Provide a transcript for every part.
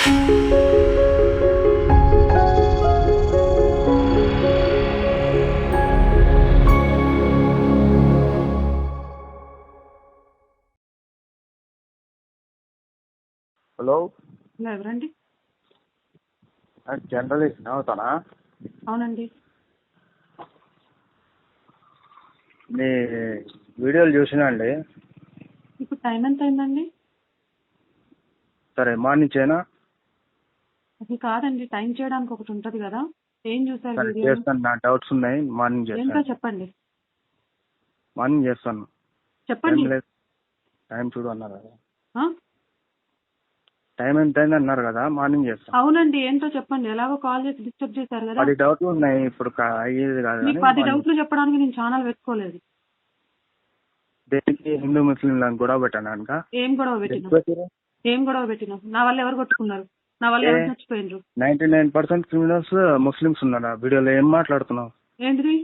Hello hello ఎవరండి? Journalist అవుతానా? అవునండి. మీ వీడియోలు చూసినా అండి. ఇప్పుడు టైం ఎంత అయిందండి? సరే మార్నింగ్ చేయనా? అది కాదండి, టైం చేయడానికి ఒకటి ఉంటుంది కదా. ఏం చూసారు సరే వీడియో? చేస్తాను, నా డౌట్స్ ఉన్నాయి. మార్నింగ్ ఏంటో చేస్తాను. చెప్పండి. మార్నింగ్ చేస్తాను. చెప్పండి. టైం లేదు, టైం చూడు అన్నారు కదా. ఆ? టైం ఎంత అయింది అన్నారు కదా, మార్నింగ్ చేస్తాను. అవునండి, ఏంటో చెప్పండి. ఎలాగో కాల్ చేసి డిస్టర్బ్ చేశారు కదా. 10 డౌట్లు ఉన్నాయి, ఇప్పుడు అయ్యేది కాదు. మీకు 10 డౌట్లు చెప్పడానికి నేను ఛానల్ పెట్టుకోలేదు. దేనికి? హిందూ ముస్లింలను గొడవ పెట్టాను కనుక. ఏం గొడవ పెట్టినా? నా వల్ల ఎవరు కొట్టుకున్నారు? నా వల్ల ఎవరు చచ్చిపోయినరు? 99% క్రిమినల్స్ ముస్లిమ్స్ ఉన్నారు. ఆ వీడియోలో ఏం మాట్లాడుతున్నావు? ఏంటిది?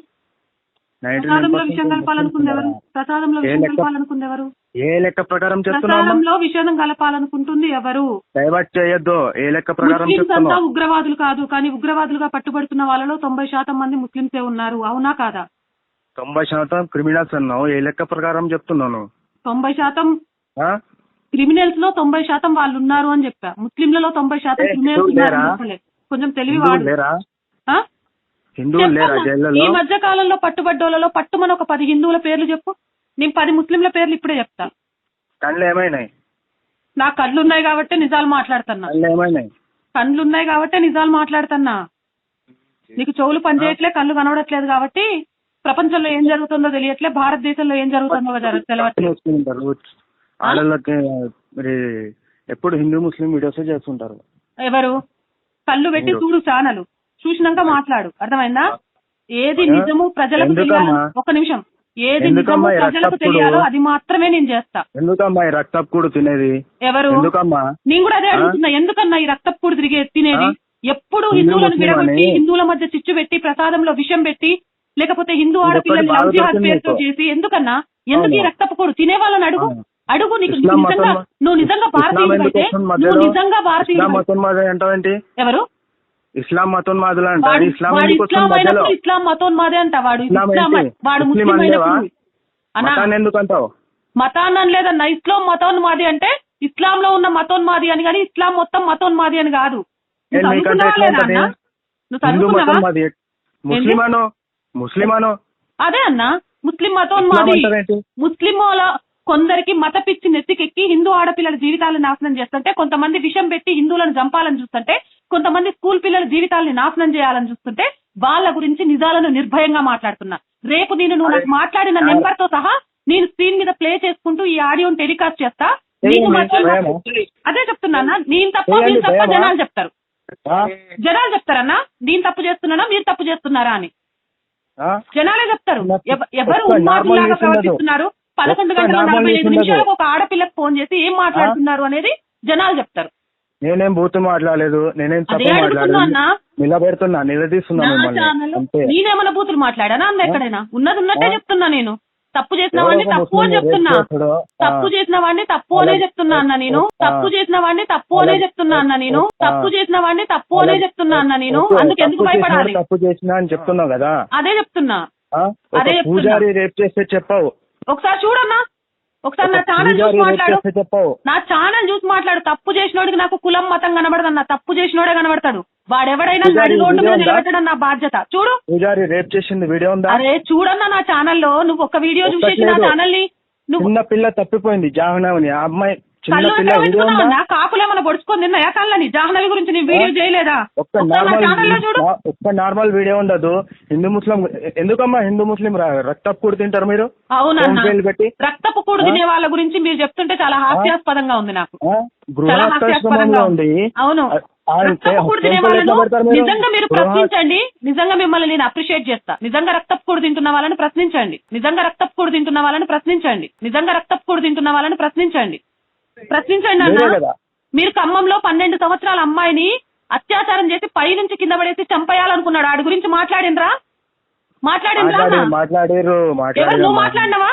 ప్రసాదంలో విషయం కలపాలనుకుంది ఎవరు? ప్రసాదంలో విషయం కలపాలనుకుంది ఎవరు? ఏ లెక్క ప్రకారం చెప్తున్నావు? ప్రసాదంలో విషయం కలపాలనుకుంటుంది ఎవరు? డైవర్ట్ చేయొద్దు. ఏ లెక్క ప్రకారం ముస్లిమ్స్ అంతా చెప్తున్నావు? ఉగ్రవాదులు కాదు, కానీ ఉగ్రవాదులుగా పట్టుబడుతున్న వాళ్ళలో 90% మంది ముస్లింసే ఉన్నారు. అవునా కాదా? 90% క్రిమినల్స్ అన్నావు. ఏ లెక్క ప్రకారం చెప్తున్నాను? 90% క్రిమినల్స్ లో 90% వాళ్ళు ఉన్నారు అని చెప్పా. ముస్లింలలో 90% క్రిమినల్స్ ఉన్నారు అని చెప్పలే. కొంచెం తెలివి వాడు. హిందువులు లేరా జైళ్ళలో? ఈ మధ్య కాలంలో పట్టుబడ్డోళ్ళలో పట్టుమని ఒక 10 హిందువుల పేర్లు చెప్పు. నేను 10 ముస్లింల పేర్లు ఇప్పుడే చెప్తా. కళ్ళు ఏమైనాయి? నా కళ్ళు ఉన్నాయి కాబట్టి నిజాలు మాట్లాడుతున్నా. కళ్ళు ఉన్నాయి కాబట్టి నిజాలు మాట్లాడుతున్నా. నీకు చెవులు పనిచేయట్లే, కళ్ళు కనబడట్లేదు కాబట్టి ప్రపంచంలో ఏం జరుగుతుందో తెలియట్లే, భారతదేశంలో ఏం జరుగుతుందో తెలియట్లేదు. ఆడళ్ళకి మరి ఎప్పుడు హిందూ ముస్లిం వీడియోస్ చేస్తుంటారు. ఎవరు? కళ్ళు పెట్టి చూడు ఛానల్, చూసినాక మాట్లాడు. అర్థమైందా? ఏది నిజము ప్రజలకు తెలియాలో, ఒక నిమిషం, ఏది నిజము ప్రజలకు తెలియాలో అది మాత్రమే నేను చేస్తా. ఎందుకమ్మా ఈ రక్తపు కూడు తినేది? ఎవరు? ఎందుకమ్మా? నేను కూడా అదే అడుగుతున్నా. ఎందుకన్నా ఈ రక్తపు కూడు తినేది? ఎప్పుడు హిందువులను విడగొట్టి, హిందువుల మధ్య చిచ్చు పెట్టి, ప్రసాదంలో విషం పెట్టి, లేకపోతే హిందూ ఆడపిల్లలు లవ్ జిహాద్ పేరుతో చేసి, ఎందుకన్నా? ఎందుకు ఈ రక్తపు కూడు తినే వాళ్ళని అడుగు. నువ్వు నిజంగా భారతీయుడు, నువ్వు నిజంగా భారతీయుడు. ఎవరు? ఇస్లాం మతోన్మాదులు అంటారు. ఇస్లాం మతోన్మాదే అంట. వాడు ముస్లిం ఎందుకంటావు? మతాన్ని అనలేదన్నా. ఇస్లాం మతోన్మాది అంటే ఇస్లాంలో ఉన్న మతోన్మాది అని, కానీ ఇస్లాం మొత్తం మతోన్మాది అని కాదు. అదే అన్నా, ముస్లిం మతోన్మాది. ముస్లిం కొందరికి మత పిచ్చి నెత్తికెక్కి హిందూ ఆడపిల్లల జీవితాలను నాశనం చేస్తుంటే, కొంతమంది విషం పెట్టి హిందువులను చంపాలని చూస్తుంటే, కొంతమంది స్కూల్ పిల్లల జీవితాలను నాశనం చేయాలని చూస్తుంటే, వాళ్ళ గురించి నిజాలను నిర్భయంగా మాట్లాడుతున్నా. రేపు నువ్వు నాకు మాట్లాడిన నెంబర్ తో సహా నేను స్క్రీన్ మీద ప్లే చేసుకుంటూ ఈ ఆడియోని టెలికాస్ట్ చేస్తా. అదే చెప్తున్నా. నేను తప్ప మీరు తప్ప జనాలు చెప్తారు. జనాలు చెప్తారన్నా నేను తప్పు చేస్తున్నానా, మీరు తప్పు చేస్తున్నారా అని జనాలే చెప్తారు. ఎవరు ఉన్మాదులాగా ప్రవర్తిస్తున్నారు, 11:45 నిమిషాలకు ఒక ఆడపిల్లకు ఫోన్ చేసి ఏం మాట్లాడుతున్నారు అనేది జనాలు చెప్తారు. నేనేం బూతు మాట్లాడలేదు, నేనేం తప్పు మాట్లాడలేదు. నిలబెడుతున్నా, నిలదీస్తున్నా. నేనేమన్నా బూతులు మాట్లాడానా అన్న? ఎక్కడైనా ఉన్నట్టే చెప్తున్నా. నేను తప్పు చేసిన వాడిని తప్పు అని చెప్తున్నా. తప్పు చేసిన వాడిని తప్పు అనే చెప్తున్నా అన్న. నేను తప్పు చేసిన వాడిని తప్పు అనే చెప్తున్నా అన్న. నేను తప్పు చేసిన వాడిని తప్పు అనే చెప్తున్నా అన్న. నేను అందుకు ఎందుకు భయపడాలి? తప్పు చేసినా అని చెప్తున్నావు కదా. అదే చెప్తున్నా. పూజారి రేప్ చేస్తే చెప్పావు. ఒకసారి చూడన్నా, ఒకసారి నా ఛానల్ చూసి మాట్లాడు. నా ఛానల్ చూసి మాట్లాడు. తప్పు చేసినోడికి నాకు కులం మతం కనబడదన్నా. తప్పు చేసినోడే కనబడతాడు. వాడెవడైనా నడి రోడ్డు మీద నిలబెట్టడం నా బాధ్యత. చూడు, పూజారి రేప్ చేసింది వీడియో ఉందా? అరే చూడన్నా నా ఛానల్లో. నువ్వు ఒక వీడియో చూసేసి నా ఛానల్ ని చిన్న పిల్ల తప్పిపోయింది, జాహ్నవి అమ్మాయి. కాకులేమన్నా పొడుచుకొని తిన్నా కళ్ళని? జాహ్నవి గురించి నేను వీడియో చేయలేదా? ఒక్క నార్మల్ వీడియో ఉండదు. హిందూ ముస్లిం ఎందుకమ్మా? హిందూ ముస్లిం రక్తపు కూడు తింటారు మీరు? అవునన్నా, రక్తపు కూడు తినే వాళ్ళ గురించి మీరు చెప్తుంటే చాలా హాస్యాస్పదంగా ఉంది నాకు. ఉంది. అవును, రక్తపు కూడు తినే వాళ్ళను నిజంగా మీరు ప్రశ్నించండి. నిజంగా మిమ్మల్ని నేను అప్రిషియేట్ చేస్తా. నిజంగా రక్తపు కూడు తింటున్న వాళ్ళని ప్రశ్నించండి. నిజంగా రక్తపు కూడు తింటున్న వాళ్ళని ప్రశ్నించండి. నిజంగా రక్తపు కూడు తింటున్న వాళ్ళని ప్రశ్నించండి. అన్న, మీరు ఖమ్మంలో 12 సంవత్సరాల అమ్మాయిని అత్యాచారం చేసి పై నుంచి కింద పడేసి చంపేయాలనుకున్నాడు. ఆడి గురించి మాట్లాడినరా? నువ్వు మాట్లాడినావా?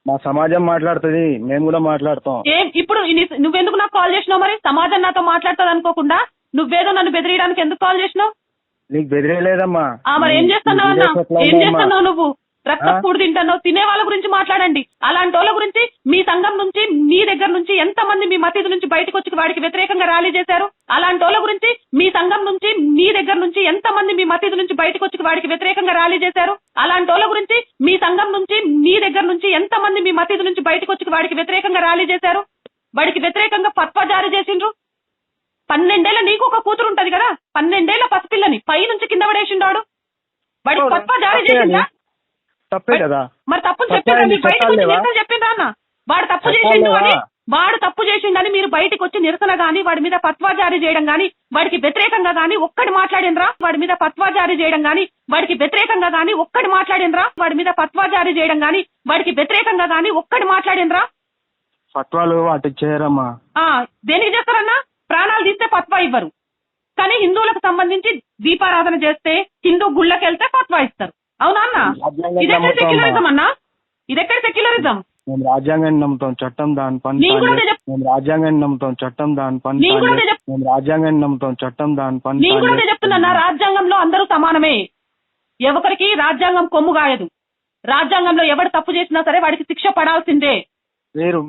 మా సమాజం మాట్లాడుతుంది, మేము కూడా మాట్లాడతాం. ఇప్పుడు నువ్వెందుకు నాకు కాల్ చేసినావు? మరి సమాజం నాతో మాట్లాడుతుంది అనుకోకుండా నువ్వేదో నన్ను బెదిరియడానికి ఎందుకు కాల్ చేసినావు? నీకు బెదిరేలేదమ్మా. మరి ఏం చేస్తున్నావు అన్న? ఏం చేస్తున్నావు నువ్వు? రక్త కూడి తింటున్నావు. తినే వాళ్ళ గురించి మాట్లాడండి. అలాంటి వాళ్ళ గురించి మీ సంఘం నుంచి, మీ దగ్గర నుంచి ఎంత మంది మీ మసీదు నుంచి బయటకు వచ్చి వాడికి వ్యతిరేకంగా ర్యాలీ చేశారు? అలాంటి వాళ్ళ గురించి మీ సంఘం నుంచి, మీ దగ్గర నుంచి ఎంత మంది మీ మసీదు నుంచి బయటకు వచ్చి వాడికి వ్యతిరేకంగా ర్యాలీ చేశారు? అలాంటి వాళ్ళ గురించి మీ సంఘం నుంచి, మీ దగ్గర నుంచి ఎంత మంది మీ మసీదు నుంచి బయటకు వచ్చి వాడికి వ్యతిరేకంగా ర్యాలీ చేశారు? వాడికి వ్యతిరేకంగా ఫత్వా జారీ చేసిండ్రు. 12 ఏళ్ల నీకు ఒక కూతురు ఉంటది కదా, 12 ఏళ్ల పసిపిల్లని పై నుంచి కింద పడేసిండాడు. వాడికి ఫత్వా జారీ చేసిందా? తప్పే కదా. మరి తప్పులు చెప్పిండ్రా? మీరు బయటకు వచ్చి నిరసన చెప్పిండ్రా అన్న? వాడు తప్పు చేసిండని మీరు బయటకు వచ్చి నిరసన గాని, వాడి మీద ఫత్వా జారీ చేయడం గాని, వాడికి వ్యతిరేకంగా గాని ఒక్కడి మాట్లాడినరా? వాడి మీద ఫత్వా జారీ చేయడం గాని, వాడికి వ్యతిరేకంగా గాని ఒక్కడి మాట్లాడినరా? వాడి మీద ఫత్వా జారీ చేయడం గాని, వాడికి వ్యతిరేకంగా గాని ఒక్కడి మాట్లాడినరా? ఫత్వాలు వాటికి చేయరమ్మా. దేనికి చేస్తారన్నా? ప్రాణాలు తీస్తే ఫత్వా ఇవ్వరు, కానీ హిందువులకు సంబంధించి దీపారాధన చేస్తే, హిందూ గుళ్ళకి వెళ్తే ఫత్వా ఇస్తారు. అవునా అన్న? ఇదెక్కడ సెక్యులరిజం అన్నా? ఇదెక్కడ సెక్యులరిజం? మేము రాజ్యాంగాన్ని నమ్ముతాం, చట్టం దాని పని. మేము రాజ్యాంగాన్ని నమ్ముతాం, చట్టం దాని పని. మేము రాజ్యాంగాన్ని నమ్ముతాం, చట్టం దాని పని. నేను కూడా చెప్తున్నా, రాజ్యాంగంలో అందరూ సమానమే. ఎవరికి రాజ్యాంగం కొమ్ము గాయదు. రాజ్యాంగంలో ఎవరు తప్పు చేసినా సరే వాడికి శిక్ష పడాల్సిందే.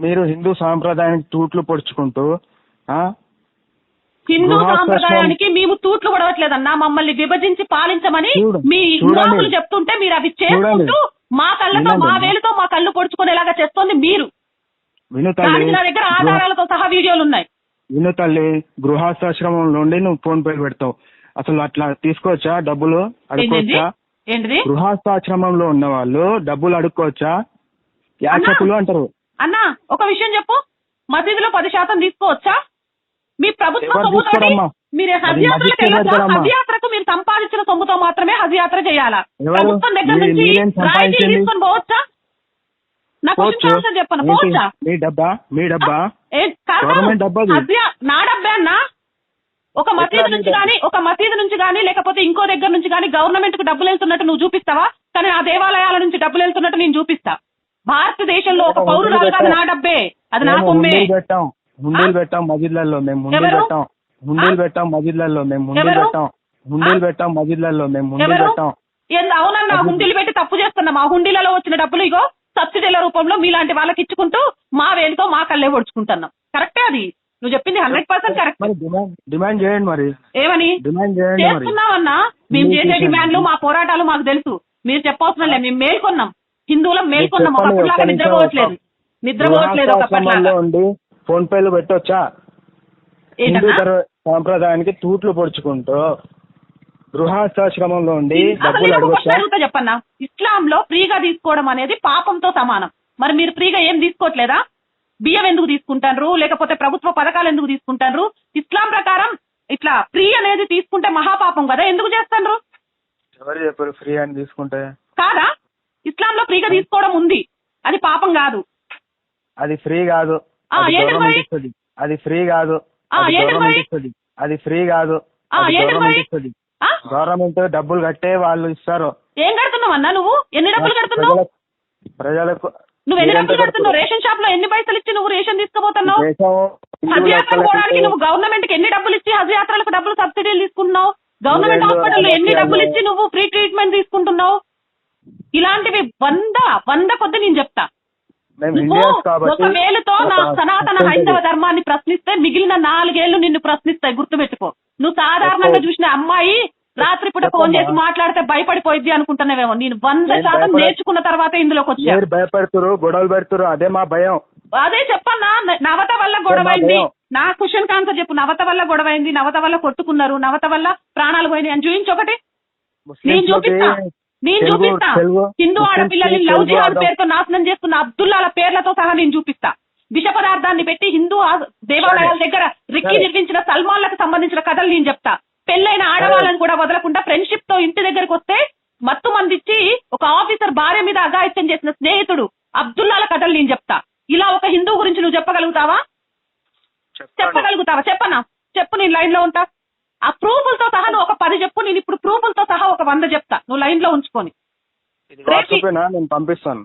మీరు హిందూ సాంప్రదాయానికి తూట్లు పొడుచుకుంటూ హిందూ సాంప్రదాయానికి మేము తూట్లు పడవట్లేదన్నా. మమ్మల్ని విభజించి పాలించమని మీ యువకులు చెప్తుంటే మీరు అవి చేసుకుంటూ మా కళ్ళతో, మా వేలుతో మా కళ్ళు పొడుచుకునేలాగా చేస్తోంది మీరు. దానికి నా దగ్గర ఆధారాలతో సహా వీడియోలు ఉన్నాయి. విను తల్లి, గృహస్థాశ్రమం నుండి నువ్వు ఫోన్ పే పెడతావు. అసలు అట్లా తీసుకోవచ్చా? డబ్బులు అడుక్కోవచ్చా? ఏంటిది? గృహస్థాశ్రమంలో ఉన్న వాళ్ళు డబ్బులు అడుక్కోవచ్చా? యాచకులు అంటారు. అన్నా ఒక విషయం చెప్పు, మసీదులో 10% తీసుకోవచ్చా? మీ ప్రభుత్వం మీరు హజ్ యాత్రకు మీరు సంపాదించిన సొమ్ముతో మాత్రమే హజ్ యాత్ర చేయాలా? ప్రభుత్వం దగ్గర నుంచి రాయితీ తీసుకొని పోవచ్చా? నాకు చెప్పను. పోవచ్చా? నా డబ్బే అన్నా. ఒక మసీదు నుంచి గానీ లేకపోతే ఇంకో దగ్గర నుంచి గానీ గవర్నమెంట్ కు డబ్బులు వెళ్తున్నట్టు నువ్వు చూపిస్తావా? కానీ ఆ దేవాలయాల నుంచి డబ్బులు వెళ్తున్నట్టు నేను చూపిస్తా. భారతదేశంలో ఒక పౌరురాలుగా అది నా డబ్బే, అది నా సొమ్మే. హుండీలు పెట్టాం మసీదులలో, మేము హుండీలు పెట్టాం. హుండీలు పెట్టాం మసీదులలో, మేము హుండీలు పెట్టాం. హుండీలు పెట్టాం మసీదులలో, మేము హుండీలు పెట్టాం. అవునన్నా, హుండీలు పెట్టి తప్పు చేస్తున్నాం. ఆ హుండీలలో వచ్చిన డబ్బులు ఇగో సబ్సిడీల రూపంలో మీలాంటి వాళ్ళకి ఇచ్చుకుంటూ మా వేలుతో మా కళ్ళే పొడుచుకుంటున్నాం. కరెక్టే అది. నువ్వు చెప్పింది 100% కరెక్ట్. డిమాండ్ చేయండి మరి. ఏమని చేస్తున్నామన్నా? మేము చేసే డిమాండ్లు, మా పోరాటాలు మాకు తెలుసు. మీరు చెప్పవసరం లేదు. మేము మేల్కొన్నాం, హిందువులం మేల్కొన్నాం. ఒకప్పటిలాగా నిద్రపోవట్లేదు. ఒకప్పటిలాగా ఫోన్ పేలు పెట్టొచ్చా? హిందూ సాంప్రదాయానికి తూట్లు పొడుచుకుంటూ గృహస్థాశ్రమంలో ఉండి డబ్బులు అడగొచ్చా? చెప్పన్నా, ఇస్లాంలో ఫ్రీగా తీసుకోవడం అనేది పాపంతో సమానం. మరి మీరు ఫ్రీగా ఏం తీసుకోవట్లేదా? బియ్యం ఎందుకు తీసుకుంటారు? లేకపోతే ప్రభుత్వ పథకాలు ఎందుకు తీసుకుంటారు? ఇస్లాం ప్రకారం ఇట్లా ఫ్రీ అనేది తీసుకుంటే మహాపాపం కదా, ఎందుకు చేస్తారు? ఎవరు చెప్పారు ఫ్రీ అని తీసుకుంటే? కాదా? ఇస్లాంలో ఫ్రీగా తీసుకోవడం ఉంది, అది పాపం కాదు. అది ఫ్రీ కాదు, అది ఫ్రీ కాదు, అది ఫ్రీ కాదు. గవర్నమెంట్ డబ్బులు కట్టే వాళ్ళు ఇస్తారు. ఏం కడుతున్నావు అన్నా? నువ్వు ఎన్ని డబ్బులు కడుతున్నావు ప్రజలకు? నువ్వు ఎన్ని డబ్బులు కడుతున్నావు? రేషన్ షాప్ లో ఎన్ని పైసలు ఇచ్చి నువ్వు రేషన్ తీసుకుపోతున్నావు? హజ్ యాత్రకు పోవడానికి నువ్వు గవర్నమెంట్ కి ఎన్ని డబ్బులు ఇచ్చి హజ్ యాత్రలకు డబ్బులు సబ్సిడీలు తీసుకుంటున్నావు? గవర్నమెంట్ హాస్పిటల్లో ఎన్ని డబ్బులు ఇచ్చి నువ్వు ఫ్రీ ట్రీట్మెంట్ తీసుకుంటున్నావు? ఇలాంటివి వంద కొద్ది నేను చెప్తా. ఒక వేలుతో నా సనాతన హైందవ ధర్మాన్ని ప్రశ్నిస్తే మిగిలిన 4 ఏళ్లు నిన్ను ప్రశ్నిస్తాయి, గుర్తుపెట్టుకో. నువ్వు సాధారణంగా చూసిన అమ్మాయి రాత్రిపూట ఫోన్ చేసి మాట్లాడితే భయపడిపోయింది అనుకుంటున్నావేమో. నేను 100% నేర్చుకున్న తర్వాత ఇందులోకి వచ్చా. భయపడుతురు, గొడవలు పెడుతురు, అదే మా భయం. అదే చెప్పన్నా, నవత వల్ల గొడవైంది. నా క్వశ్చన్ ఆన్సర్ చెప్పు. నవత వల్ల గొడవైంది, నవత వల్ల కొట్టుకున్నారు, నవత వల్ల ప్రాణాలు పోయినాయి అని చూపించొకటి. నేను చూపిస్తా. హిందూ ఆడపిల్లల్ని లవ్ జిహాద్ పేరుతో నాశనం చేస్తున్న అబ్దుల్లాల పేర్లతో సహా నేను చూపిస్తా. విష పదార్థాన్ని పెట్టి హిందూ దేవాలయాల దగ్గర రిక్కి నిర్మించిన సల్మాన్లకు సంబంధించిన కథలు నేను చెప్తా. పెళ్లైన ఆడవాళ్ళని కూడా వదలకుండా ఫ్రెండ్షిప్ తో ఇంటి దగ్గరకు వస్తే మత్తు మందిచ్చి ఒక ఆఫీసర్ భార్య మీద అఘాయిత్యం చేసిన స్నేహితుడు అబ్దుల్లాల కథలు నేను చెప్తా. ఇలా ఒక హిందూ గురించి నువ్వు చెప్పగలుగుతావా? చెప్పనా? చెప్పు, నేను లైన్ లో ఉంటా. ఆ ప్రూఫులతో సహా నువ్వు ఒక 10 చెప్పు. నేను ఇప్పుడు ప్రూఫులతో సహా ఒక 100 చెప్తా. నువ్వు లైన్ లో ఉంచుకొని నేను పంపిస్తాను.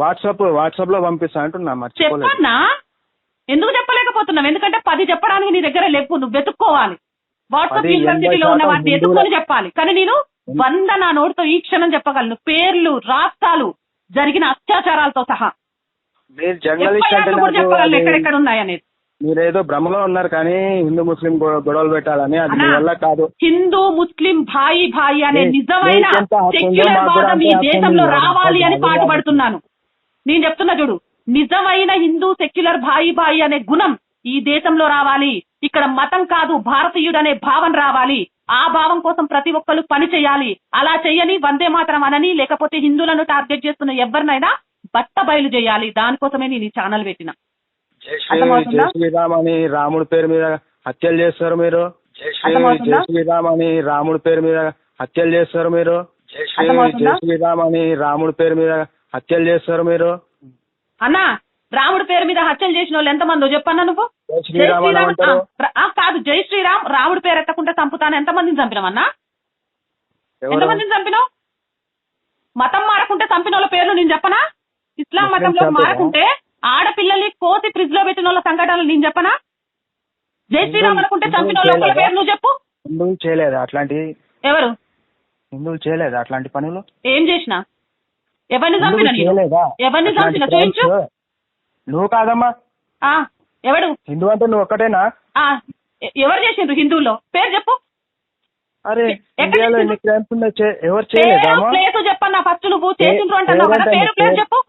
వాట్సాప్ లో పంపిస్తా అంటున్నా. చెప్పన్నా? ఎందుకు చెప్పలేకపోతున్నావు? ఎందుకంటే 10 చెప్పడానికి నీ దగ్గర లేవు, నువ్వు వెతుక్కోవాలి. వాట్సాప్ 80% యూనివర్సిటీలో ఉన్న వాటిని హిందువుల ఎత్తుకొని చెప్పాలి. కానీ నేను 100 నా నోటితో ఈ క్షణం చెప్పగలను, పేర్లు, రాష్ట్రాలు, జరిగిన అత్యాచారాలతో సహా. మీరు జర్నలిస్ట్ అంటే కూడా చెప్పగలను ఎక్కడెక్కడ ఉన్నాయనేది. మీరేదో భ్రమలో ఉన్నారు కానీ హిందూ ముస్లిం గొడవలు పెట్టాలని అది మీ వల్ల కాదు. హిందూ ముస్లిం భాయి భాయి అనే నిజమైన సెక్యులర్ వాదం ఈ దేశంలో రావాలి అని పాటుపడుతున్నాను. నేను చెప్తున్నా చూడు, నిజమైన హిందూ సెక్యులర్ భాయి భాయి అనే గుణం ఈ దేశంలో రావాలి. ఇక్కడ మతం కాదు, భారతీయుడు అనే భావన రావాలి. ఆ భావం కోసం ప్రతి ఒక్కరు పని చేయాలి. అలా చేయని వందే మాతరం అనని, లేకపోతే హిందువులను టార్గెట్ చేస్తున్న ఎవరినైనా బట్ట బయలు చేయాలి. దానికోసమే నేను ఈ ఛానల్ పెట్టిన. జై శ్రీరామ్ అని రాముడి పేరు మీద హత్యలు చేస్తారు మీరు. జై శ్రీరామ్ అని రాముడి పేరు మీద హత్యలు చేస్తారు మీరు. జై శ్రీరామ్ అని రాముడి పేరు మీద హత్యలు చేస్తారు మీరు. అన్నా, రాముడి పేరు మీద హత్యలు చేసిన వాళ్ళు ఎంతమందో చెప్పన్నా నువ్వు? జై శ్రీరామ్ కాదు, జై శ్రీరామ్ రాముడి పేరు ఎత్తకుండా చంపుతాను ఎంతమందిని చంపినావన్నా? ఎంతమందిని చంపినావు? మతం మారకుంటే చంపిన వాళ్ళ పేర్లు నేను చెప్పనా? ఇస్లాం మతంలో మారకుంటే ఆడపిల్లల్ని కోసి ఫ్రిడ్జ్ లో పెట్టిన వాళ్ళ సంఘటనలు నేను చెప్పనా? జై శ్రీరామ్ అనుకుంటే చంపిన వాళ్ళ పేరు నువ్వు చెప్పు. హిందువులు చేయలేదా అట్లాంటి? ఎవరు హిందువులు చేయలేదా అట్లాంటి పనులు? ఏం చేసినా? ఎవరిని చంపిన? ఎవరిని చంపిన చూపించు. నువ్వు కాదమ్మా. ఎవడు హిందూ అంటే నువ్వు ఒక్కటేనా? ఎవరు చేసిండ్రు హిందువుల్లో? పేరు చెప్పు. అరే ఇండియాలో ఎన్ని క్రైమ్స్ ఉన్నాయి, ఎవరు చేయలేదా? ప్లేస్ చెప్పన్నా ఫస్ట్. నువ్వు చేసిండ్రు అంటున్నావు కదా, పేరు ప్లేస్ చెప్పు.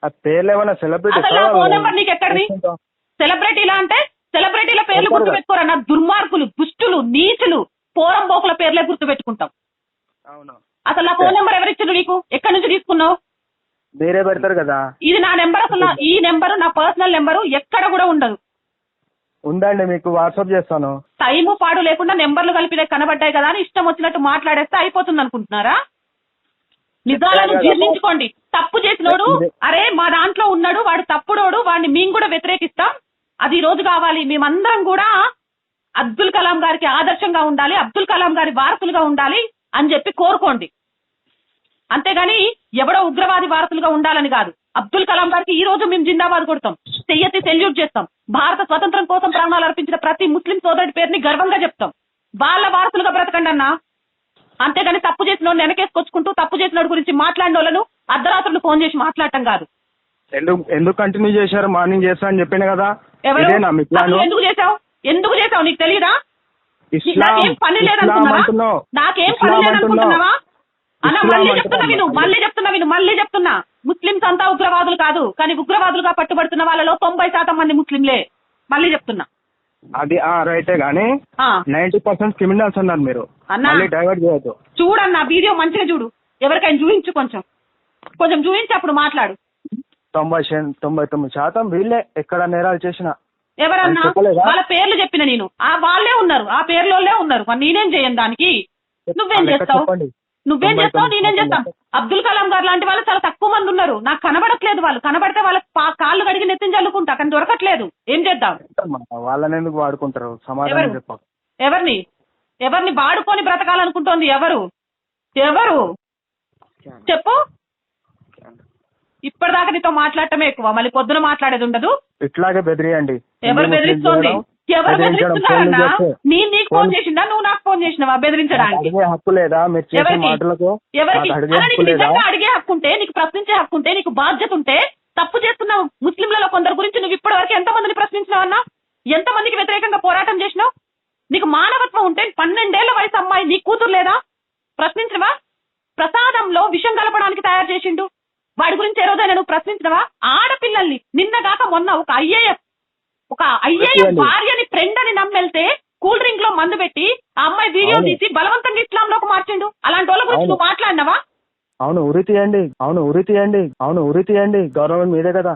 ఆ పేర్లు ఏమన్నా సెలబ్రిటీ? ఫోన్ నెంబర్ నీకు ఎక్కడిది? సెలబ్రిటీలా అంటే సెలబ్రిటీల పేర్లు గుర్తు పెట్టుకోరన్నా. దుర్మార్గులు, దుష్టులు, నీచులు, పోరంబోకుల పేర్లే గుర్తు పెట్టుకుంటాం. అవును. అసలు నా ఫోన్ నెంబర్ ఎవరిచ్చారు నీకు? ఎక్కడి నుంచి తీసుకున్నావు? మీరే పెడతారు కదా. ఇది నా నెంబర్. అసలు ఈ నెంబరు నా పర్సనల్ నెంబరు ఎక్కడ కూడా ఉండదు. ఉందండి, మీకు వాట్సాప్ చేస్తాను. టైము పాడు లేకుండా నెంబర్లు కలిపి కనబడ్డాయి కదా అని ఇష్టం వచ్చినట్టు మాట్లాడేస్తే అయిపోతుంది అనుకుంటున్నారా? నిజాలను జీర్ణించుకోండి. తప్పు చేసినోడు, అరే మా దాంట్లో ఉన్నాడు, వాడు తప్పుడోడు, వాడిని మేము కూడా వ్యతిరేకిస్తాం, అది ఈ రోజు కావాలి. మేమందరం కూడా అబ్దుల్ కలాం గారికి ఆదర్శంగా ఉండాలి, అబ్దుల్ కలాం గారి వారసులుగా ఉండాలి అని చెప్పి కోరుకోండి. అంతేగాని ఎవడో ఉగ్రవాది వారసులుగా ఉండాలని కాదు. అబ్దుల్ కలాం గారికి ఈ రోజు మేము జిందాబాద్ కొడతాం, చెయ్యెత్తి సెల్యూట్ చేస్తాం. భారత స్వతంత్రం కోసం ప్రాణాలు అర్పించిన ప్రతి ముస్లిం సోదరుడి పేరుని గర్వంగా చెప్తాం. వాళ్ళ వారసులుగా బ్రతకండి అన్నా. అంతేగాని తప్పు చేసిన వాళ్ళని వెనకేసుకొచ్చుకుంటూ తప్పు చేసిన వాడి గురించి మాట్లాడిన వాళ్ళను అర్ధరాత్రులు ఫోన్ చేసి మాట్లాడటం కాదు. ఎందుకు కంటిన్యూ చేశారు? మార్నింగ్ చేస్తా అని చెప్పిన కదా. ఎందుకు చేసావు నీకు తెలియదా? నాకేం పని లేదనుకున్నావా? నాకేం పని లేదనుకుంటున్నావా అన్న? మళ్ళీ చెప్తున్నా ముస్లింస్ అంతా ఉగ్రవాదులు కాదు, కానీ ఉగ్రవాదులుగా పట్టుబడుతున్న వాళ్ళలో 90% మంది ముస్లింలే. మళ్ళీ చెప్తున్నా. అది రైటే గానీ 90% క్రిమినల్స్ అన్నారు మీరు. డైవర్ట్ చేయొద్దు. చూడన్నా, వీడియో మంచిగా చూడు. ఎవరికైనా చూపించు, కొంచెం చూపించి అప్పుడు మాట్లాడు. 99% వీళ్ళే ఎక్కడ నేరాలు చేసిన. ఎవరన్నా? వాళ్ళ పేర్లు చెప్పిన నేను. వాళ్ళే ఉన్నారు, ఆ పేర్లోనే ఉన్నారు. మరి నేనేం చేయను దానికి? నువ్వేం చేస్తావు? నేనేం చేస్తాను? అబ్దుల్ కలాం గారు లాంటి వాళ్ళు చాలా తక్కువ మంది ఉన్నారు. నాకు కనబడట్లేదు. వాళ్ళు కనబడితే వాళ్ళ కాళ్ళు కడిగి నెత్తిని చల్లుకుంటా, కానీ దొరకట్లేదు. ఏం చేద్దాం? వాళ్ళని ఎందుకు వాడుకుంటారు? సమాధానం చెప్పు. ఎవరిని వాడుకొని బ్రతకాలనుకుంటోంది? ఎవరు చెప్పు. ఇప్పటిదాకా నీతో మాట్లాడటమే ఎక్కువ, మళ్ళీ పొద్దున మాట్లాడేది ఉండదు. ఇట్లాగే బెదిరియండి. ఎవరు బెదిరిస్తోంది? ఎవరు బెదిరిస్తున్నారన్నా? నేను నీకు ఫోన్ చేసిందా, నువ్వు నాకు ఫోన్ చేసినావా బెదిరించడానికి? హక్కు లేదా? ఎవరికి నిజంగా అడిగే హక్కు ఉంటే, నీకు ప్రశ్నించే హక్కు ఉంటే, నీకు బాధ్యత ఉంటే, తప్పు చేస్తున్నావు ముస్లింలలో కొందరు గురించి నువ్వు ఇప్పటి వరకు ఎంతమందిని ప్రశ్నించినావన్నా? ఎంతమందికి వ్యతిరేకంగా పోరాటం చేసినావు? నీకు మానవత్వం ఉంటే 12 ఏళ్ల వయసు అమ్మాయి నీ కూతురు లేదా? ప్రశ్నించవా? ప్రసాదంలో విషం కలపడానికి తయారు చేసిండు, వాడి గురించి ఏ రోజైనా నువ్వు ప్రశ్నించవా? ఆడపిల్లల్ని నిన్నగాక మొన్న ఒక ఐఏఎస్ భార్యని ఫ్రెండ్ అని నమ్మెళ్తే కూల్ డ్రింక్ లో మందు పెట్టి ఆ అమ్మాయి వీడియో తీసి బలవంతంగా ఇస్లాం లోకి మార్చిండు. అలాంటి వాళ్ళ గురించి నువ్వు మాట్లాడినావా? అవును, ఉరి తీయండి. గవర్నమెంట్ మీదే కదా.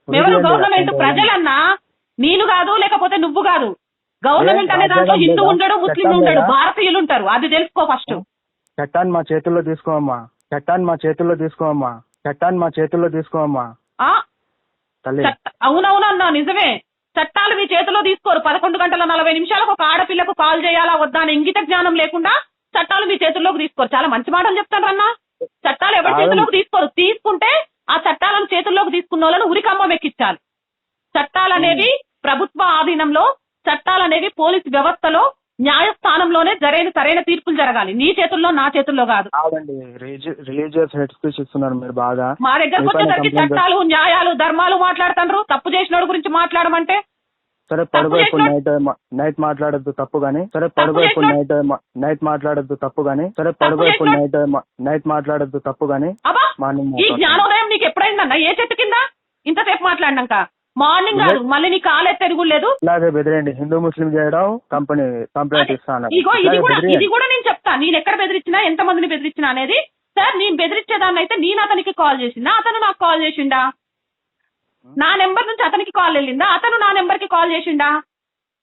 ఎవరు గవర్నమెంట్? ప్రజలన్నా. నేను కాదు, లేకపోతే నువ్వు కాదు. గవర్నమెంట్ అనే దాంట్లో హిందూ ఉండడు, ముస్లిం ఉండడు, భారతీయులు ఉంటారు. అది తెలుసుకో ఫస్ట్. చట్టాన్ని మా చేతుల్లో తీసుకోమ్మా. అవునవునన్నా, నిజమే. చట్టాలు మీ చేతిలో తీసుకోరు. 11 గంటల 40 నిమిషాలకు ఒక ఆడపిల్లకు కాల్ చేయాలా వద్దా అని ఇంగిత జ్ఞానం లేకుండా చట్టాలు మీ చేతుల్లోకి తీసుకోరు. చాలా మంచి మాటలు చెప్తాను అన్నా. చట్టాలు ఎవరి చేతుల్లోకి తీసుకోరు. తీసుకుంటే ఆ చట్టాలను చేతుల్లోకి తీసుకున్న వాళ్ళను ఉరికమ్మం ఎక్కించాలి. చట్టాలనేవి ప్రభుత్వ ఆధీనంలో, చట్టాలనేవి పోలీసు వ్యవస్థలో న్యాయస్థానంలోనే సరైన తీర్పులు జరగాలి. నీ చేతుల్లో నా చేతుల్లో కాదు. కాదండి, రిలీజియస్ హెడ్ స్పీచ్ ఇస్తున్నారు మీరు బాగా. మా దగ్గరకు వచ్చేసరికి చట్టాలు, న్యాయాలు, ధర్మాలు మాట్లాడుతారు. తప్పు చేసినోడు గురించి మాట్లాడమంటే సరే పడుకో, ఇప్పుడు నైట్ మాట్లాడద్దు తప్పు గానీ. సరే పడుకో, ఇప్పుడు నైట్ మాట్లాడద్దు తప్పు గానీ. సరే పడుకో, ఇప్పుడు నైట్ మాట్లాడద్దు తప్పు గానీ. మార్నింగ్ ఈ జ్ఞానోదయం నీకు ఎప్పుడైందన్నా? ఏ చెట్టు కింద ఇంతసేపు మాట్లాడినాక? మార్నింగ్ కాదు, మళ్ళీ నీ కాలే తిరుగులేదు. ఇలాగే బెదిరేయండి, హిందూ ముస్లిం చేయడం కంప్లైంట్ ఇస్తాను. ఇగో ఇది కూడా నేను చెప్తా. నేను ఎక్కడ బెదిరించినా, ఎంత మందిని బెదిరించినా అనేది. సార్, నేను బెదిరించేదాన్ని అయితే నేను అతనికి కాల్ చేసిందా, అతను నాకు కాల్ చేసిండా? నా నెంబర్ నుంచి అతనికి కాల్ వెళ్ళిందా, అతను నా నెంబర్ కి కాల్ చేసిండా?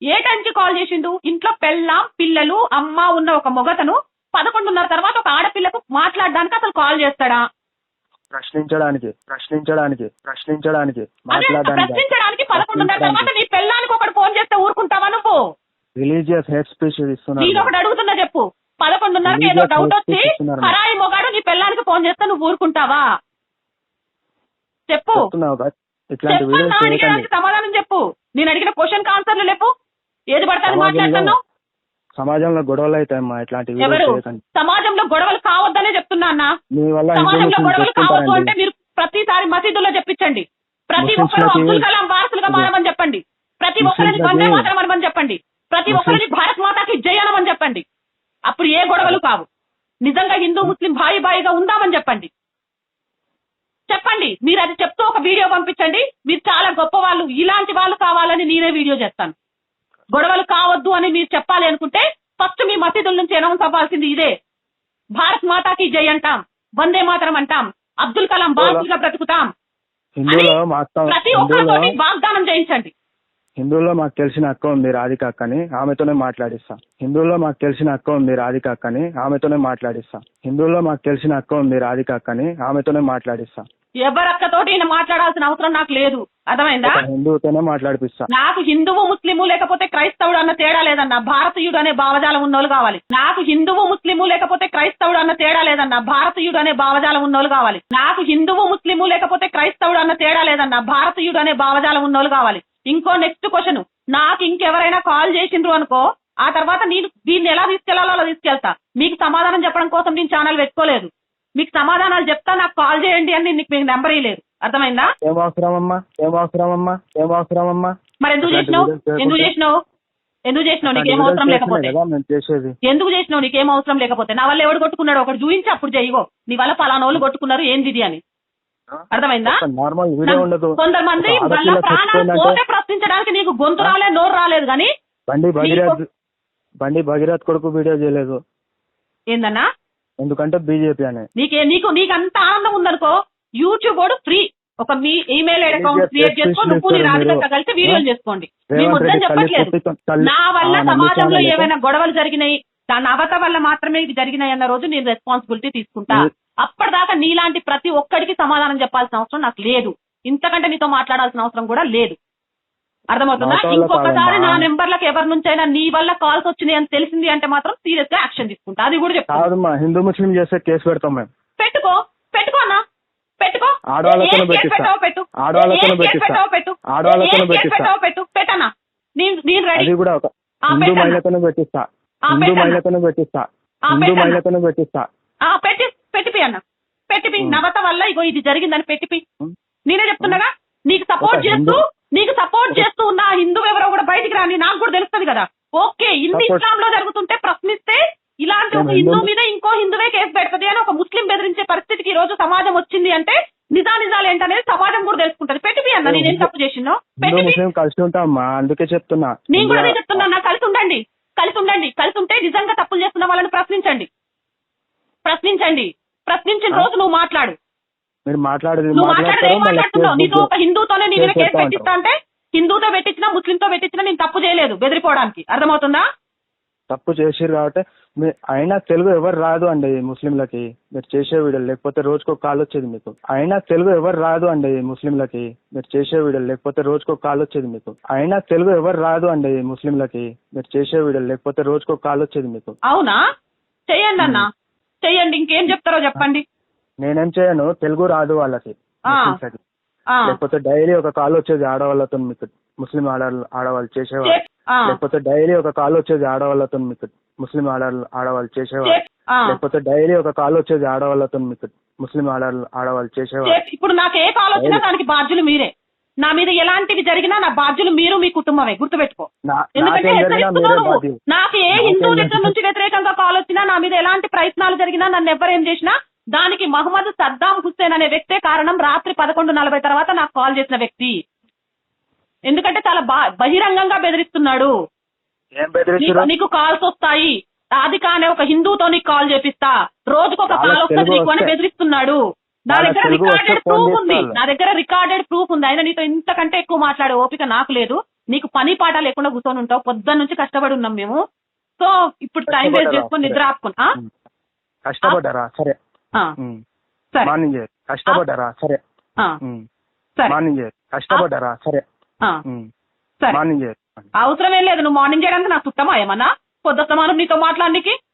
ఏ టైంకి కాల్ చేసిండు? ఇంట్లో పెళ్ళాం, పిల్లలు, అమ్మ ఉన్న ఒక మొగతను 11:30 తర్వాత ఒక ఆడపిల్లకు మాట్లాడడానికి అసలు కాల్ చేస్తాడా? ప్రశ్నించడానికి 11:30 తర్వాత నీ పెళ్ళానికి ఒకటి ఫోన్ చేస్తే ఊరుకుంటావా నువ్వు? రిలీజియస్ హెడ్ స్పీచ్ ఇస్తున్నా. నేను ఒకటి అడుగుతున్నా, చెప్పు. 11:30కి ఏదో డౌట్ వచ్చి హరాయి మొగాడు నీ పెళ్ళానికి ఫోన్ చేస్తే నువ్వు ఊరుకుంటావా? చెప్పు. సమాధానం చెప్పు. నేను అడిగిన క్వశ్చన్ ఆన్సర్లు లేపు. ఏది పడతాను మాట్లాడుతున్నావు? సమాజంలో గొడవలు అవుతాయమ్మా, ఇట్లాంటి సమాజంలో గొడవలు కావద్దనే చెప్తున్నా అన్న. సమాజంలో గొడవలు కావద్దు అంటే మీరు ప్రతిసారి మసీదుల్లో చెప్పించండి. ప్రతి ఒక్కరు అబ్దుల్ కలాం వారసులుగా మారమని చెప్పండి. ప్రతి ఒక్కరిని వందే మాతరం అనమని చెప్పండి. ప్రతి ఒక్కరిని భారత్ మాతాకి జై అనమని చెప్పండి. అప్పుడు ఏ గొడవలు కావు. నిజంగా హిందూ ముస్లిం బాయిగా ఉందామని చెప్పండి. మీరు అది చెప్తూ ఒక వీడియో పంపించండి. మీరు చాలా గొప్ప వాళ్ళు, ఇలాంటి వాళ్ళు కావాలని నేనే వీడియో చేస్తాను. గొడవలు కావద్దు అని మీరు చెప్పాలి అనుకుంటే ఫస్ట్ మీ మసీదుల నుంచి అనౌన్స్ అవ్వాల్సింది ఇదే. భారత్ మాతాకి జై అంటాం, వందే మాతరం అంటాం, అబ్దుల్ కలాం బాసులుగా బ్రతుకుతాం. ప్రతి ఒక్కరితోటి వాగ్దానం చేయించండి. హిందువుల్లో మాకు తెలిసిన అక్క ఉంది రాధిక అక్కని, ఆమెతోనే మాట్లాడిస్తా. హిందువుల్లో మాకు తెలిసిన అక్క ఉంది రాధిక అక్కని, ఆమెతోనే మాట్లాడిస్తా. హిందువుల్లో మాకు తెలిసిన అక్క ఉంది రాధిక అక్కని, ఆమెతోనే మాట్లాడిస్తా. ఎవరక్కతోటి మాట్లాడాల్సిన అవసరం నాకు లేదు. అర్థమైందా? హిందువుతోనే మాట్లాడిపిస్తా. నాకు హిందువు ముస్లిము లేకపోతే క్రైస్తవుడు అన్న తేడా లేదన్నా, భారతీయుడు అనే భావజాలం ఉన్నోళ్ళు కావాలి. నాకు హిందువు ముస్లిము లేకపోతే క్రైస్తవుడు అన్న తేడా లేదన్నా, భారతీయుడు అనే భావజాలం ఉన్నోళ్ళు కావాలి. నాకు హిందువు ముస్లిము లేకపోతే క్రైస్తవుడు అన్న తేడా లేదన్నా, భారతీయుడు అనే భావజాలం ఉన్నోళ్ళు కావాలి. ఇంకో నెక్స్ట్ క్వశ్చన్, నాకు ఇంకెవరైనా కాల్ చేసిండ్రు అనుకో, ఆ తర్వాత నేను దీన్ని ఎలా తీసుకెళ్లాలో అలా తీసుకెళ్తా. మీకు సమాధానం చెప్పడం కోసం నేను ఛానల్ పెట్టుకోలేదు. మీకు సమాధానాలు చెప్తా, నాకు కాల్ చేయండి అని మీకు నెంబర్ ఇవ్వలేదు. అర్థమైందా? ఏం అవసరమమ్మా? మరి ఎందుకు చేసినావు? నీకేం అవసరం లేకపోతే ఎందుకు చేసినావు? నీకేం అవసరం లేకపోతే నా వల్ల ఎవడు కొట్టుకున్నాడు ఒకటి చూపించి అప్పుడు చేయవో. నీ వల్ల పలానోళ్ళు కొట్టుకున్నారు ఏంది అని. అర్థమైందా? కొంతమంది వల్ల ప్రాణాలు పోతే ప్రశ్నించడానికి నీకు గొంతు రాలేదు, నోరు రాలేదు. కానీ బండి భగీరథ్ కొడుకు వీడియో చేయలేదు. ఏందన్నా? ఎందుకంటే బీజేపీ అని. నీకు అంత ఆనందం ఉందనుకో, యూట్యూబ్ వాడు ఫ్రీ. ఒక మీ ఈమెయిల్ అకౌంట్ క్రియేట్ చేసుకొని నువ్వు రాధిక కలిసి వీడియోలు చేసుకోండి. మేము వద్దని చెప్పట్లేదు. నా వల్ల సమాజంలో ఏమైనా గొడవలు జరిగినాయి, దాని అవత వల్ల మాత్రమే ఇది జరిగినాయి అన్న రోజు నేను రెస్పాన్సిబిలిటీ తీసుకుంటా. అప్పటిదాకా నీలాంటి ప్రతి ఒక్కడికి సమాధానం చెప్పాల్సిన అవసరం నాకు లేదు. ఇంతకంటే నీతో మాట్లాడాల్సిన అవసరం కూడా లేదు. అర్థమవుతుందా? ఇంకొకసారి నా నెంబర్లకు ఎవరి నుంచైనా నీ వల్ల కాల్స్ వచ్చినాయి అని తెలిసింది అంటే మాత్రం సీరియస్ గా యాక్షన్ తీసుకుంటా. అది కూడా చెప్తాను. హిందూ ముస్లిం చేస్తే కేసు పెడతాం మేము. పెట్టుకో అన్న, పెట్టుకో. పెట్టనా? నేను రెడీ. పెట్టిపి అన్న, పెట్టిపి. నవత వల్ల ఇగో ఇది జరిగిందని పెట్టిపి. నేనే చెప్తున్నాగా, నీకు సపోర్ట్ చేస్తూ ఉన్న హిందూ ఎవరో కూడా బయటికి రాని, నాకు కూడా తెలుస్తుంది కదా. ఓకే, హిందూ ఇస్లాం లో జరుగుతుంటే ప్రశ్నిస్తే ఇలాంటి ఒక హిందూ మీద ఇంకో హిందువే కేసు పెడుతుంది అని ఒక ముస్లిం బెదిరించే పరిస్థితికి ఈ రోజు సమాజం వచ్చింది అంటే నిజాలు ఏంటనేది సమాజం కూడా తెలుసుకుంటది. పెట్టిపి అన్న, నేనేం తప్పు చేసినో కలిసి ఉంటామా, అందుకే చెప్తున్నా. నేను కూడా అదే చెప్తున్నా, కలిసి ఉండండి. కలిసి ఉంటే నిజంగా తప్పులు చేస్తున్న వాళ్ళని ప్రశ్నించండి. ప్రశ్నించిన రోజు నువ్వు మాట్లాడు. మీరు మాట్లాడుతున్నావు. నీతో ఒక హిందూతోనే నీ మీద కేసు పెట్టిస్తా అంటే, హిందూతో పెట్టించినా ముస్లింతో పెట్టించినా నేను తప్పు చేయలేదు బెదిరిపోవడానికి. అర్థమవుతుందా? తప్పు చేసిరు కాబట్టి అయినా తెలుగు ఎవరు రాదు అండి ముస్లింలకి మీరు చేసే వీడియోలు, లేకపోతే రోజుకో కాల్ వచ్చేది మీకు. అయినా తెలుగు ఎవరు రాదు అండి ముస్లింలకి మీరు చేసే వీడియోలు, లేకపోతే రోజుకో కాల్ వచ్చేది మీకు. అయినా తెలుగు ఎవరు రాదు అండి ముస్లింలకి మీరు చేసే వీడియోలు, లేకపోతే రోజుకో కాల్ వచ్చేది మీకు. అవునా? చెయ్యండి అన్న, చెయ్యండి. ఇంకేం చెప్తారో చెప్పండి. నేనేం చేయను, తెలుగు రాదు వాళ్ళకి, లేకపోతే డైలీ ఒక కాల్ వచ్చేది ఆడవాళ్ళతో, మీకు ముస్లిం ఆడవాళ్ళు చేసేవాళ్ళు. లేకపోతే డైలీ ఒక కాల్ వచ్చేది ఆడవాళ్ళతో మీకు, ముస్లిం ఆడవాళ్ళు చేసేవాళ్ళు. లేకపోతే డైలీ ఒక కాల్ వచ్చేది ఆడవాళ్ళతో మీకు, ముస్లిం ఆడవాళ్ళు చేసేవాళ్ళు. ఇప్పుడు నాకు ఏ కాల్ వచ్చినా దానికి బాధ్యులు మీరే. నా మీద ఎలాంటివి జరిగినా నా బాధ్యులు మీరు, మీ కుటుంబమే, గుర్తుపెట్టుకో. ఎందుకంటే నాకు ఏ హిందూ దగ్గర నుంచి వ్యతిరేకంగా కాల్ వచ్చినా, నా మీద ఎలాంటి ప్రయత్నాలు జరిగినా, నన్ను ఎవరేం చేసినా దానికి మహమ్మద్ సద్దాం హుస్సేన్ అనే వ్యక్తే కారణం. రాత్రి 11:40 తర్వాత నాకు కాల్ చేసిన వ్యక్తి. ఎందుకంటే చాలా బహిరంగంగా బెదిరిస్తున్నాడు. నీకు కాల్స్ వస్తాయి, రాధికా అనే ఒక హిందూతో నీకు కాల్ చేపిస్తా, రోజుకు ఒక కాల్ వస్తుంది నీకు అని బెదిరిస్తున్నాడు. నా దగ్గర రికార్డెడ్ ప్రూఫ్ ఉంది, అయినా నీతో ఇంతకంటే ఎక్కువ మాట్లాడే ఓపిక నాకు లేదు. నీకు పని పాట లేకుండా కూర్చొని ఉంటావు, పొద్దున్న నుంచి కష్టపడి ఉన్నాం మేము. సో ఇప్పుడు టైం వేస్ట్ చేసుకొని నిద్ర ఆపుకున్నా. కష్టపడ్డారా? సరే మార్నింగ్ కష్టపడ్డారా? సరే మార్నింగ్ కష్టపడ్డారా? సరే మార్నింగ్ అవసరం ఏం లేదు. నువ్వు మార్నింగ్ చేయడానికి నాకు చుట్టమా ఏమన్నా? పొద్దుస్తమానం నీతో మాట్లాడడానికి